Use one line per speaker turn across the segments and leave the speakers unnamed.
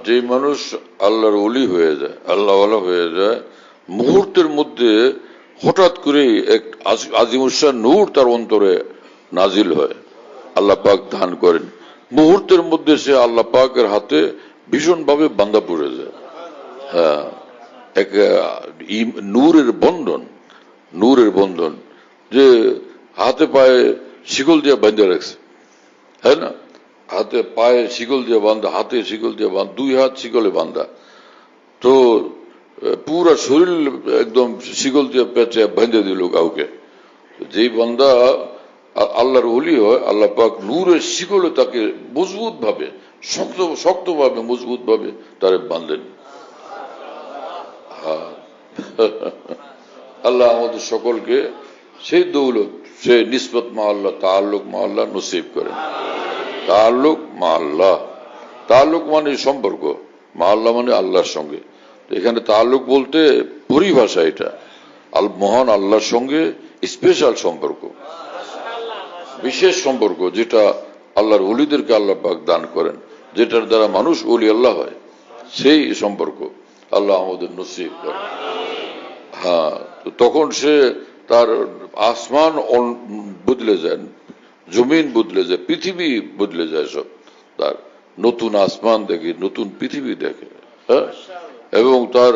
যে মানুষ আল্লাহর ওলি হয়ে যায়, আল্লাহওয়ালা হয়ে যায়, মুহূর্তের মধ্যে হঠাৎ করে এক আজিমুসান নূর তার অন্তরে নাজিল হয়, আল্লাহ পাক দান করেন, মুহূর্তের মধ্যে সে আল্লাহ পাকের হাতে ভীষণ ভাবে বান্ধা পড়ে যায়। হ্যাঁ, এক নূরের বন্ধন, নূরের বন্ধন, যে হাতে পায়ে শিকল দিয়ে বাঁধে রাখছে, হ্যাঁ না, হাতে পায়ে শিকল দিয়ে বাঁধা, হাতে শিকল দিয়ে বাঁধা, দুই হাত শিকলে বাঁধা, তো পুরা শরীর একদম শিকল দিয়ে পেঁচে বেঁধে দিল কাউকে। যেই বান্দা আল্লাহর ওলি হয়, আল্লাহ পাক নূরের শিকলে তাকে মজবুত ভাবে, শক্ত ভাবে, মজবুত ভাবে তারে বাঁধলেন। আল্লাহ আমাদের সকলকে সেই দৌলত, সে নিসবত মা আল্লাহ, তাআল্লুক মা আল্লাহ নসিব করেন। তাআল্লুক মা আল্লাহ, তাআল্লুক মানে সম্পর্ক, মা আল্লাহ মানে আল্লাহর সঙ্গে। এখানে তাআল্লুক বলতে পরিভাষা, এটা মহান আল্লাহর সঙ্গে স্পেশাল সম্পর্ক, বিশেষ সম্পর্ক, যেটা আল্লাহর ওলিদেরকে আল্লাহ পাক দান করেন, যেটার দ্বারা মানুষ ওলি আল্লাহ হয়, সেই সম্পর্ক আল্লাহ আমাদের নসিব করেন। হ্যাঁ, তখন সে তার আসমান বদলে যায়, জমিন বদলে যায়, পৃথিবী বদলে যায়, সব তার নতুন আসমান দেখে, নতুন পৃথিবী দেখে। হ্যাঁ, এবং তার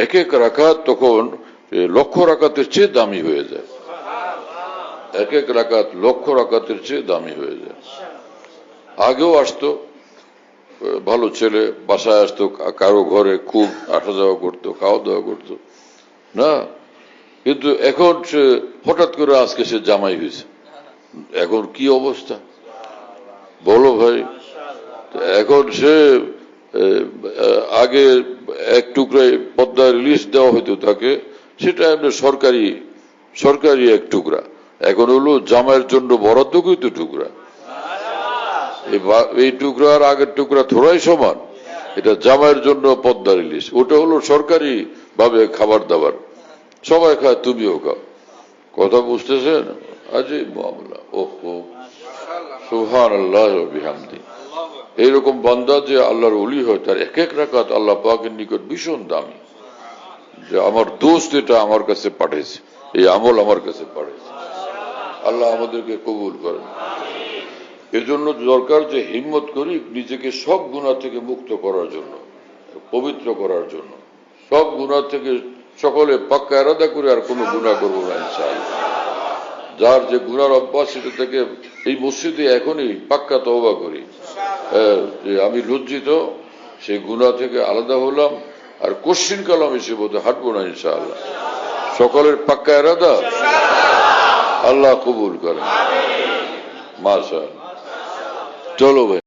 এক এক রাকাত তখন লক্ষ রাকাতের চেয়ে দামি হয়ে যায়, এক এক রাকাত লক্ষ রাকাতের চেয়ে দামি হয়ে যায়। আগেও আসতো, ভালো ছেলে বাসায় আসতো, কারো ঘরে খুব আসা যাওয়া করতো, খাওয়া দাওয়া করতো না, কিন্তু এখন সে হঠাৎ করে আজকে সে জামাই হয়েছে, এখন কি অবস্থা বলো ভাই। এখন সে আগে এক টুকরায় পদ্মার লিস্ট দেওয়া হইতো তাকে, সেটা এমনি সরকারি এক টুকরা, এখন হলো জামাইয়ের জন্য বরাদ্দকৃত টুকরা। এই টুকরা আর আগের টুকরা থোড়াই সমান, এটা জামাইয়ের জন্য পদ্মার ইলিশ, ওটা হলো সরকারি ভাবে খাবার দাবার, সবাই খায়, তুমিও খাও। কথা বুঝতেছেন? আজীব মামলা। ওহো, সুবহানাল্লাহ ওয়া বিহামদি। এইরকম বান্দা যে আল্লাহর ওলি হয়, তার এক এক রাকাত আল্লাহ পাকের নিকট ভীষণ দামি, যে আমার দোস্ত এটা আমার কাছে পাঠাইছে, এই আমল আমার কাছে পাঠাইছে। আল্লাহ আমাদেরকে কবুল করেন। এজন্য দরকার যে হিম্মত করি নিজেকে সব গুনাহ থেকে মুক্ত করার জন্য, পবিত্র করার জন্য, সব গুনাহ থেকে সকলে পাক্কা ইরাদা করে আর কোনো গুনাহ করবো না ইনশাআল্লাহ। যার যে গুনার অভ্যাস, সেটা থেকে এই মসজিদে এখনই পাক্কা তওবা করি, আমি লজ্জিত, সেই গুনাহ থেকে আলাদা হলাম, আর কোশ্চিন কালাম হিসেবে হাঁটবো না ইনশাআল্লাহ। সকলের পাক্কা ইরাদা, আল্লাহ কবুল করেন। মাশাআল্লাহ। চলো ভাই।